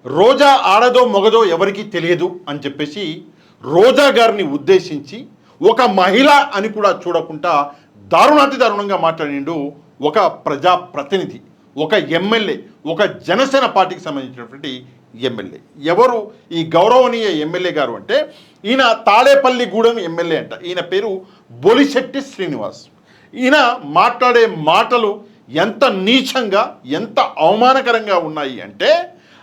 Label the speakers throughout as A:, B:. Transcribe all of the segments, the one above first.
A: రోజా ఆడదో మొగదో ఎవరికీ తెలియదు అని చెప్పేసి రోజా గారిని ఉద్దేశించి ఒక మహిళ అని కూడా చూడకుండా దారుణాతి దారుణంగా మాట్లాడిండు ఒక ప్రజాప్రతినిధి, ఒక ఎమ్మెల్యే, ఒక జనసేన పార్టీకి సంబంధించినటువంటి ఎమ్మెల్యే. ఎవరు ఈ గౌరవనీయ ఎమ్మెల్యే గారు అంటే ఈయన తాడేపల్లిగూడెం ఎమ్మెల్యే అంట. ఈయన పేరు బొలిశెట్టి శ్రీనివాస్. ఈయన మాట్లాడే మాటలు ఎంత నీచంగా, ఎంత అవమానకరంగా ఉన్నాయి అంటే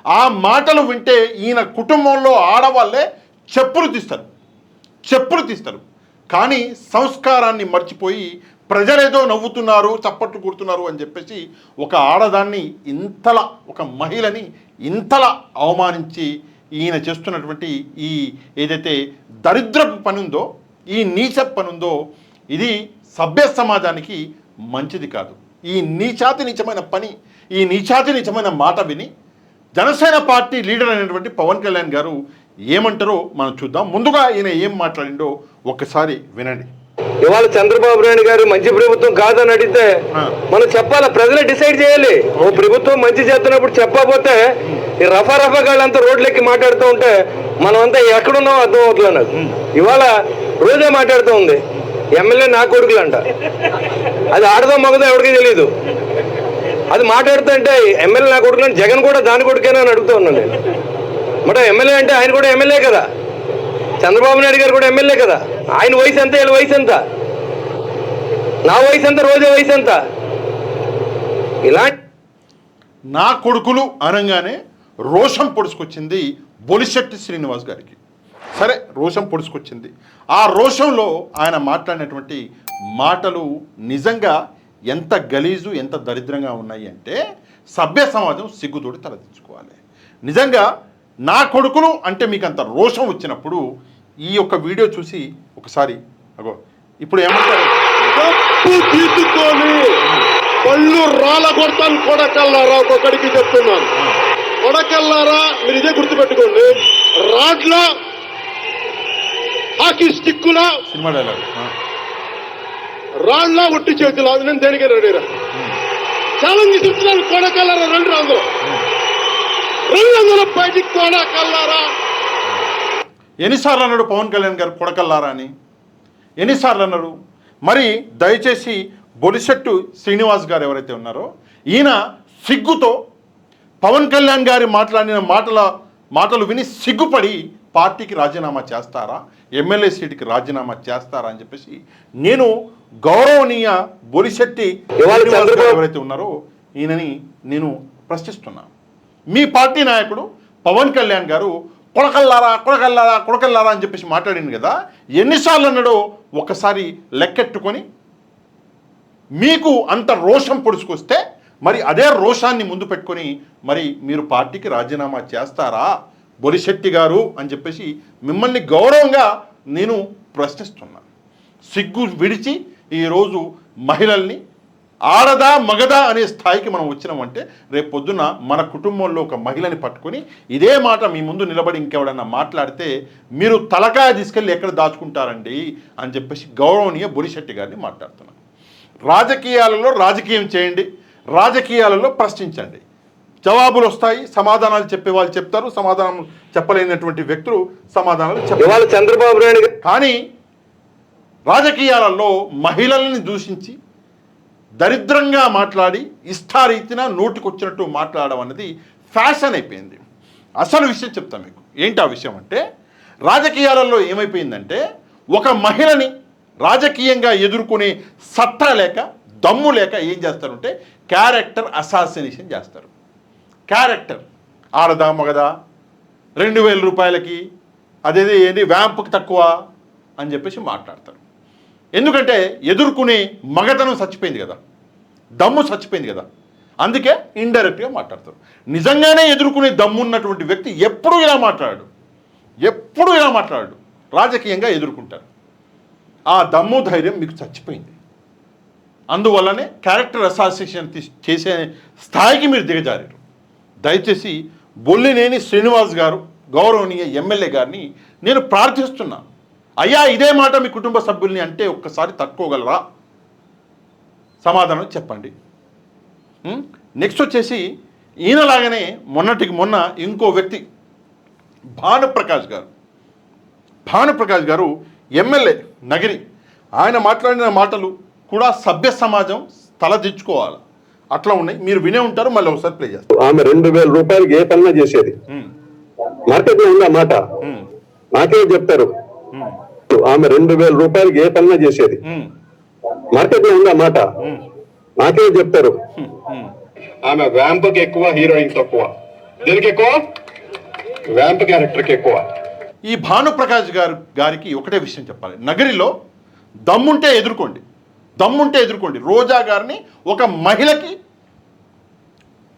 A: ఆ మాటలు వింటే ఈయన కుటుంబంలో ఆడవాళ్ళే చెప్పులు తీస్తారు. కానీ సంస్కారాన్ని మర్చిపోయి ప్రజలేదో నవ్వుతున్నారు, చప్పట్లు కొడుతున్నారు అని చెప్పేసి ఒక ఆడదాన్ని ఇంతలా, ఒక మహిళని ఇంతలా అవమానించి ఈయన చేస్తున్నటువంటి ఈ ఏదైతే దరిద్రపు పని ఉందో, ఈ నీచ పని ఉందో, ఇది సభ్య సమాజానికి మంచిది కాదు. ఈ నీచమైన పని, ఈ నీచమైన మాట విని జనసేన పార్టీ లీడర్ అయినటువంటి పవన్ కళ్యాణ్ గారు ఏమంటారో మనం చూద్దాం. ముందుగా ఈయన ఏం మాట్లాడిండో ఒక్కసారి వినండి.
B: ఇవాళ చంద్రబాబు నాయుడు గారు మంచి ప్రభుత్వం కాదని అడిగితే మనం చెప్పాలా, ప్రజలే డిసైడ్ చేయాలి. ఓ ప్రభుత్వం మంచి చేస్తున్నప్పుడు చెప్పకపోతే ఈ రఫా గాళ్ళంతా రోడ్లెక్కి మాట్లాడుతూ ఉంటే మనం అంతా ఎక్కడున్నామో అర్థం అవుతుంది నాకు. ఇవాళ రోజే మాట్లాడుతూ ఉంది ఎమ్మెల్యే నా కొడుకులు అంట. అది ఆడదో మగదో ఎవరికీ తెలియదు. అది మాట్లాడుతుంటే ఎమ్మెల్యే నా కొడుకులు అంటే జగన్ కూడా దాని కొడుకేనా అని అడుగుతూ ఉన్నాను నేను. మరి ఎమ్మెల్యే అంటే ఆయన కూడా ఎమ్మెల్యే కదా, చంద్రబాబు నాయుడు గారు కూడా ఎమ్మెల్యే కదా. ఆయన వయసు ఎంత, వీళ్ళ వయసు ఎంత, నా వయసు ఎంత, రోజే వయసు ఎంత? ఇలాంటి
A: నా కొడుకులు అనగానే రోషం పొడుచుకొచ్చింది బొలిశెట్టి శ్రీనివాస్ గారికి. సరే, రోషం పొడుచుకొచ్చింది. ఆ రోషంలో ఆయన మాట్లాడినటువంటి మాటలు నిజంగా ఎంత గలీజు, ఎంత దరిద్రంగా ఉన్నాయి అంటే సభ్య సమాజం సిగ్గుతోటి తలదించుకోవాలి. నిజంగా నా కొడుకులు అంటే మీకు అంత రోషం వచ్చినప్పుడు ఈ యొక్క వీడియో చూసి ఒకసారి అగో ఇప్పుడు ఏమంటారు,
C: తీసుకొని పళ్ళు రాళ్ళ కొడతాను కొడకల్లారా. ఒక్కొక్కడికి చెప్తున్నాను, కొడకల్లారా మీరు ఇదే గుర్తుపెట్టుకోండి. రాడ్ల హాకీ స్టిక్కుల
A: సినిమా డైలాగ్,
C: రాళ్ళ ఒట్టి చేతులు, నేను దేనికే రెడీరా ఛాలెంజ్ చెప్తున్నాను. కొడకల్లారా రండి, అందరూ బయటికి కొడకల్లారా.
A: ఎన్నిసార్లు అన్నాడు పవన్ కళ్యాణ్ గారు కొడకల్లారా అని? ఎన్నిసార్లు అన్నాడు? మరి దయచేసి బొలిశెట్టు శ్రీనివాస్ గారు ఎవరైతే ఉన్నారో ఈయన సిగ్గుతో పవన్ కళ్యాణ్ గారి మాట్లాడిన మాటలు విని సిగ్గుపడి పార్టీకి రాజీనామా చేస్తారా, ఎమ్మెల్యే సీటుకి రాజీనామా చేస్తారా అని చెప్పేసి నేను గౌరవనీయ బొలిశెట్టి ఎవరైతే ఉన్నారో ఈయనని నేను ప్రశ్నిస్తున్నాను. మీ పార్టీ నాయకుడు పవన్ కళ్యాణ్ గారు కొడకల్లారా అని చెప్పేసి మాట్లాడింది కదా, ఎన్నిసార్లు అన్నాడో ఒకసారి లెక్కెట్టుకొని మీకు అంత రోషం పొడుచుకొస్తే మరి అదే రోషాన్ని ముందు పెట్టుకొని మరి మీరు పార్టీకి రాజీనామా చేస్తారా బొలిశెట్టి గారు అని చెప్పేసి మిమ్మల్ని గౌరవంగా నేను ప్రశ్నిస్తున్నాను. సిగ్గు విడిచి ఈరోజు మహిళల్ని ఆడదా మగదా అనే స్థాయికి మనం వచ్చినామంటే రేపు పొద్దున మన కుటుంబంలో ఒక మహిళని పట్టుకొని ఇదే మాట మీ ముందు నిలబడి ఇంకెవడన్నా మాట్లాడితే మీరు తలకాయ తీసుకెళ్ళి ఎక్కడ దాచుకుంటారండి అని చెప్పేసి గౌరవనీయ బొలిశెట్టి గారిని మాట్లాడుతున్నాను. రాజకీయాలలో రాజకీయం చేయండి, రాజకీయాలలో ప్రశ్నించండి, జవాబులు వస్తాయి, సమాధానాలు చెప్పే వాళ్ళు చెప్తారు, సమాధానం చెప్పలేనటువంటి వ్యక్తులు సమాధానాలు చెప్పారు.
B: చంద్రబాబు నాయుడు
A: కానీ రాజకీయాలలో మహిళల్ని దూషించి దరిద్రంగా మాట్లాడి ఇష్టారీతిన నోటికొచ్చినట్టు మాట్లాడడం అనేది ఫ్యాషన్ అయిపోయింది. అసలు విషయం చెప్తాను మీకు. ఏంటి ఆ విషయం అంటే రాజకీయాలలో ఏమైపోయిందంటే ఒక మహిళని రాజకీయంగా ఎదుర్కొనే సత్తా లేక, దమ్ము లేక ఏం చేస్తారంటే క్యారెక్టర్ అసాసినేషన్ చేస్తారు. క్యారెక్టర్ ఆడదా మగదా, 2000 రూపాయలకి అదేది ఏంటి వ్యాంపుకి తక్కువ అని చెప్పేసి మాట్లాడతారు. ఎందుకంటే ఎదుర్కొనే మగతనం చచ్చిపోయింది కదా, దమ్ము చచ్చిపోయింది కదా, అందుకే ఇండైరెక్ట్గా మాట్లాడతారు. నిజంగానే ఎదుర్కొనే దమ్ము ఉన్నటువంటి వ్యక్తి ఎప్పుడూ ఇలా మాట్లాడాడు, రాజకీయంగా ఎదుర్కొంటారు. ఆ దమ్ము ధైర్యం మీకు చచ్చిపోయింది. అందువల్లనే క్యారెక్టర్ అసాసినేషన్ చేసే స్థాయికి మీరు దిగజారారు. దయచేసి బొల్లినేని శ్రీనివాస్ గారు గౌరవనీయ ఎమ్మెల్యే గారిని నేను ప్రార్థిస్తున్నాను, అయ్యా ఇదే మాట మీ కుటుంబ సభ్యుల్ని అంటే ఒక్కసారి తట్టుకోగలరా, సమాధానం చెప్పండి. నెక్స్ట్ వచ్చేసి ఈయనలాగానే మొన్నటికి మొన్న ఇంకో వ్యక్తి భానుప్రకాష్ గారు ఎమ్మెల్యే నగిరి, ఆయన మాట్లాడిన మాటలు కూడా సభ్య సమాజం తలదించుకోవాలి, అట్లా ఉన్నాయి. మీరు వినే ఉంటారు, మళ్ళీ ఒకసారి ప్లే చేస్తారు.
D: ఆమె 2000 రూపాయలకి ఏ పనులు చేసేది? మార్కెట్ లో ఉందా మాట? నాకే చెప్తారు. ఆమె 2000 రూపాయలకి ఏ పనులు చేసేది? మార్కెట్ లో ఉందా మాట? నాకే చెప్తారు.
C: ఆమె వ్యాంప్కి ఎక్కువ, హీరోయిన్ తక్కువ. దీనికి ఎక్కువ, వ్యాంప్ క్యారెక్టర్కి ఎక్కువ.
A: ఈ భానుప్రకాష్ గారికి ఒకటే విషయం చెప్పాలి. నగరిలో దమ్ముంటే ఎదుర్కోండి. రోజా గారిని ఒక మహిళకి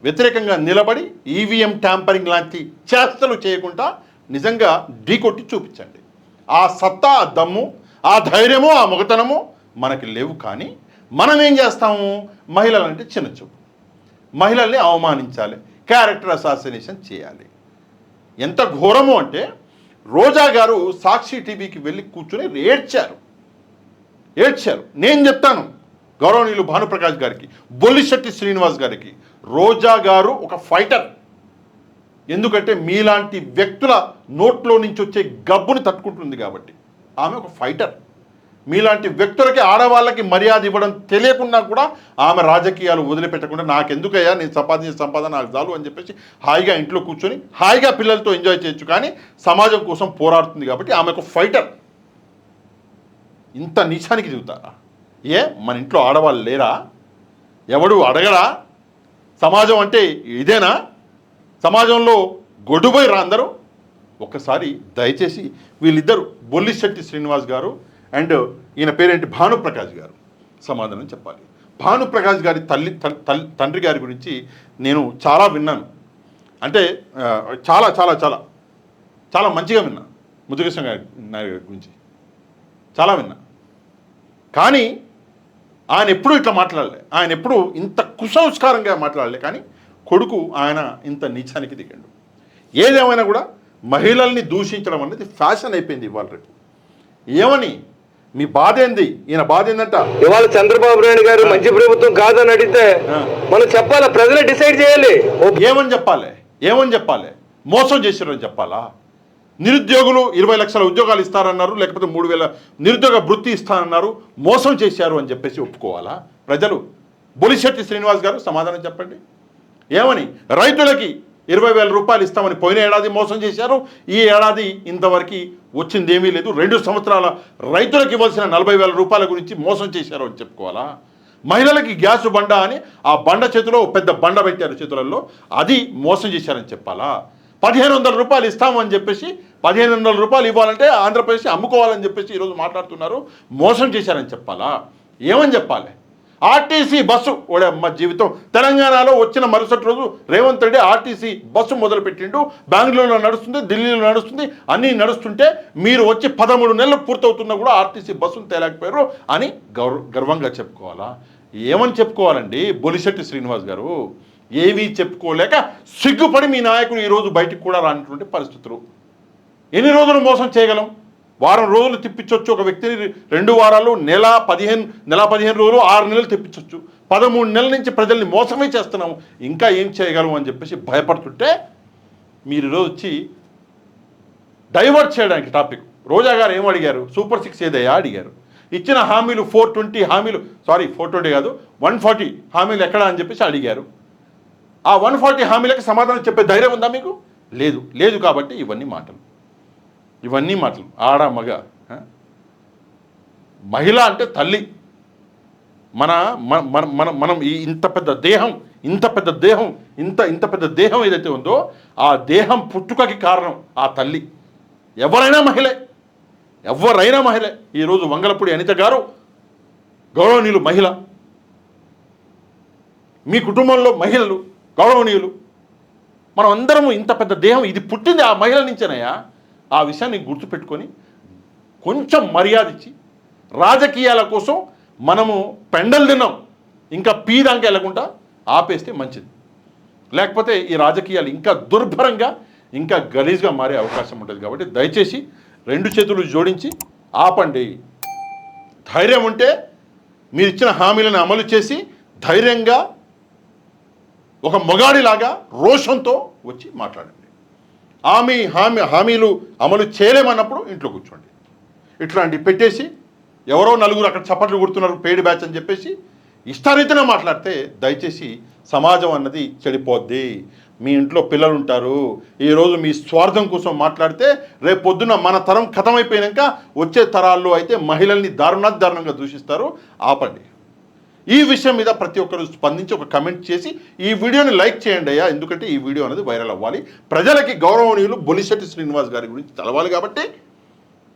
A: వ్యతిరేకంగా నిలబడి ఈవీఎం ట్యాంపరింగ్ లాంటి చేష్టలు చేయకుండా నిజంగా ఢీకొట్టి చూపించండి. ఆ సత్తా, ఆ దమ్ము, ఆ ధైర్యము, ఆ మొగతనము మనకి లేవు. కానీ మనం ఏం చేస్తాము? మహిళలంటే చిన్నచూపు, మహిళల్ని అవమానించాలి, క్యారెక్టర్ అసాసినేషన్ చేయాలి. ఎంత ఘోరము అంటే రోజా గారు సాక్షి టీవీకి వెళ్ళి కూర్చొని ఏడ్చారు. నేను చెప్తాను గౌరవనీయులు భానుప్రకాష్ గారికి, బొల్లిశెట్టి శ్రీనివాస్ గారికి, రోజా గారు ఒక ఫైటర్. ఎందుకంటే మీలాంటి వ్యక్తుల నోట్లో నుంచి వచ్చే గబ్బుని తట్టుకుంటుంది కాబట్టి ఆమె ఒక ఫైటర్. మీలాంటి వ్యక్తులకి, ఆడవాళ్ళకి మర్యాద ఇవ్వడం తెలియకుండా కూడా ఆమె రాజకీయాలు వదిలిపెట్టకుండా నాకెందుకయ్యా, నేను సంపాదించే సంపాదన నాకు చాలు అని చెప్పేసి హాయిగా ఇంట్లో కూర్చొని హాయిగా పిల్లలతో ఎంజాయ్ చేయొచ్చు, కానీ సమాజం కోసం పోరాడుతుంది కాబట్టి ఆమె ఒక ఫైటర్. ఇంత నీచానికి దిగుతారా? మన ఇంట్లో ఆడవాళ్ళు లేరా? ఎవడు అడగరా? సమాజం అంటే ఇదేనా? సమాజంలో గొడ్డుపోయి రా అందరూ. ఒక్కసారి దయచేసి వీళ్ళిద్దరు, బొల్లిశెట్టి శ్రీనివాస్ గారు అండ్ ఈయన పేరేంటి, భానుప్రకాష్ గారు, సమాధానం చెప్పాలి. భానుప్రకాష్ గారి తండ్రి గారి గురించి నేను చాలా విన్నాను. అంటే చాలా చాలా చాలా చాలా మంచిగా విన్నా. ముద్దుకృష్ణ గారి గురించి చాలా విన్నా. కానీ ఆయన ఎప్పుడూ ఇట్లా మాట్లాడలే, ఆయన ఎప్పుడూ ఇంత కుసంస్కారంగా మాట్లాడలే. కానీ కొడుకు ఆయన ఇంత నీచానికి దిగాడు. ఏదేమైనా కూడా మహిళల్ని దూషించడం అనేది ఫ్యాషన్ అయిపోయింది ఇవాళ రేపు. ఏమని మీ బాధ ఏంది? ఈయన బాధ ఏందంట,
B: ఇవాళ చంద్రబాబు నాయుడు గారు మంచి ప్రభుత్వం కాదని అడిగితే మనం చెప్పాలా? ప్రజలే డిసైడ్ చేయాలి.
A: ఏమని చెప్పాలి? మోసం చేశారని చెప్పాలా? నిరుద్యోగులు 20 లక్షల ఉద్యోగాలు ఇస్తారన్నారు, లేకపోతే 3000 నిరుద్యోగ వృత్తి ఇస్తారన్నారు, మోసం చేశారు అని చెప్పేసి ఒప్పుకోవాలా ప్రజలు? బొలిశెట్టి శ్రీనివాస్ గారు సమాధానం చెప్పండి. ఏమని? రైతులకి 20,000 రూపాయలు ఇస్తామని పోయిన ఏడాది మోసం చేశారు, ఈ ఏడాది ఇంతవరకు వచ్చింది ఏమీ లేదు. 2 సంవత్సరాల రైతులకు ఇవ్వాల్సిన 40,000 రూపాయల గురించి మోసం చేశారు అని చెప్పుకోవాలా? మహిళలకి గ్యాస్ బండ అని ఆ బండ చేతిలో పెద్ద బండ పెట్టారు చేతులలో, అది మోసం చేశారని చెప్పాలా? 1,500 రూపాయలు ఇస్తామని చెప్పేసి 1,500 రూపాయలు ఇవ్వాలంటే ఆంధ్రప్రదేశ్ అమ్ముకోవాలని చెప్పేసి ఈరోజు మాట్లాడుతున్నారు, మోసం చేశారని చెప్పాలా? ఏమని చెప్పాలి? ఆర్టీసీ బస్సు ఓడమ్మ జీవితం. తెలంగాణలో వచ్చిన మరుసటి రోజు రేవంత్ రెడ్డి ఆర్టీసీ బస్సు మొదలుపెట్టిండు. బెంగళూరులో నడుస్తుంది, ఢిల్లీలో నడుస్తుంది, అన్నీ నడుస్తుంటే మీరు వచ్చి 13 నెలలు పూర్తవుతున్నా కూడా ఆర్టీసీ బస్సును తేలేకపోయారు అని గర్వంగా చెప్పుకోవాలా? ఏమని చెప్పుకోవాలండి బొలిశెట్టి శ్రీనివాస్ గారు? ఏమీ చెప్పుకోలేక సిగ్గుపడి మీ నాయకులు ఈరోజు బయటికి కూడా రానటువంటి పరిస్థితులు. ఎన్ని రోజులు మోసం చేయగలం? వారం రోజులు తిప్పించవచ్చు ఒక వ్యక్తిని, 2 వారాలు, నెల 15 రోజులు, 6 నెలలు తిప్పించవచ్చు. 13 నెలల నుంచి ప్రజల్ని మోసమే చేస్తున్నాము, ఇంకా ఏం చేయగలము అని చెప్పేసి భయపడుతుంటే మీరు ఈరోజు వచ్చి డైవర్ట్ చేయడానికి టాపిక్. రోజా గారు ఏం అడిగారు? సూపర్ 6 ఏదయ్యా అడిగారు. ఇచ్చిన హామీలు 420 హామీలు, 420 కాదు 140 హామీలు ఎక్కడా అని చెప్పేసి అడిగారు. ఆ 140 హామీలకి సమాధానం చెప్పే ధైర్యం ఉందా మీకు? లేదు. కాబట్టి ఇవన్నీ మాటలు. ఆడ మగ, మహిళ అంటే తల్లి. మనం ఇంత పెద్ద దేహం ఏదైతే ఉందో ఆ దేహం పుట్టుకకి కారణం ఆ తల్లి. ఎవరైనా మహిళే. ఈరోజు వంగలపూడి అనిత గారు గౌరవనీయులు మహిళ, మీ కుటుంబంలో మహిళలు గౌరవనీయులు. మనం అందరము ఇంత పెద్ద దేహం, ఇది పుట్టింది ఆ మహిళ నుంచేనయ్యా. ఆ విషయాన్ని గుర్తుపెట్టుకొని కొంచెం మర్యాద ఇచ్చి రాజకీయాల కోసం మనము పెండలు తిన్నాం, ఇంకా పీదాంక వెళ్ళకుండా ఆపేస్తే మంచిది. లేకపోతే ఈ రాజకీయాలు ఇంకా దుర్భరంగా, ఇంకా గలీజ్గా మారే అవకాశం ఉంటుంది. కాబట్టి దయచేసి 2 చేతులు జోడించి ఆపండి. ధైర్యం ఉంటే మీరు ఇచ్చిన హామీలను అమలు చేసి ధైర్యంగా ఒక మొగాడిలాగా రోషంతో వచ్చి మాట్లాడండి. హామీలు అమలు చేయలేమన్నప్పుడు ఇంట్లో కూర్చోండి. ఇట్లాంటి పెట్టేసి ఎవరో నలుగురు అక్కడ చప్పట్లు కొడుతున్నారు పెయిడ్ బ్యాచ్ అని చెప్పేసి ఇష్టారీతిగా మాట్లాడితే దయచేసి సమాజం అన్నది చెడిపోద్ది. మీ ఇంట్లో పిల్లలు ఉంటారు, ఈరోజు మీ స్వార్థం కోసం మాట్లాడితే రేపు పొద్దున్న మన తరం ఖతమైపోయాక వచ్చే తరాల్లో అయితే మహిళల్ని దారుణంగా దూషిస్తారు. ఆపండి. ఈ విషయం మీద ప్రతి ఒక్కరు స్పందించి ఒక కమెంట్ చేసి ఈ వీడియోని లైక్ చేయండి అయ్యా, ఎందుకంటే ఈ వీడియో అనేది వైరల్ అవ్వాలి, ప్రజలకి గౌరవనీయులు బొలిశెట్టి శ్రీనివాస్ గారి గురించి తెలవాలి. కాబట్టి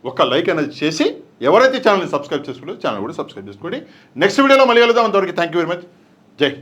A: ఒక లైక్ అనేది చేసి ఎవరైతే ఛానల్ని సబ్స్క్రైబ్ చేసుకోలేదో ఛానల్ కూడా సబ్స్క్రైబ్ చేసుకోండి. నెక్స్ట్ వీడియోలో మళ్ళీ కలుద్దాం. అంతవరకు థ్యాంక్ యూ వెరీ మచ్. జై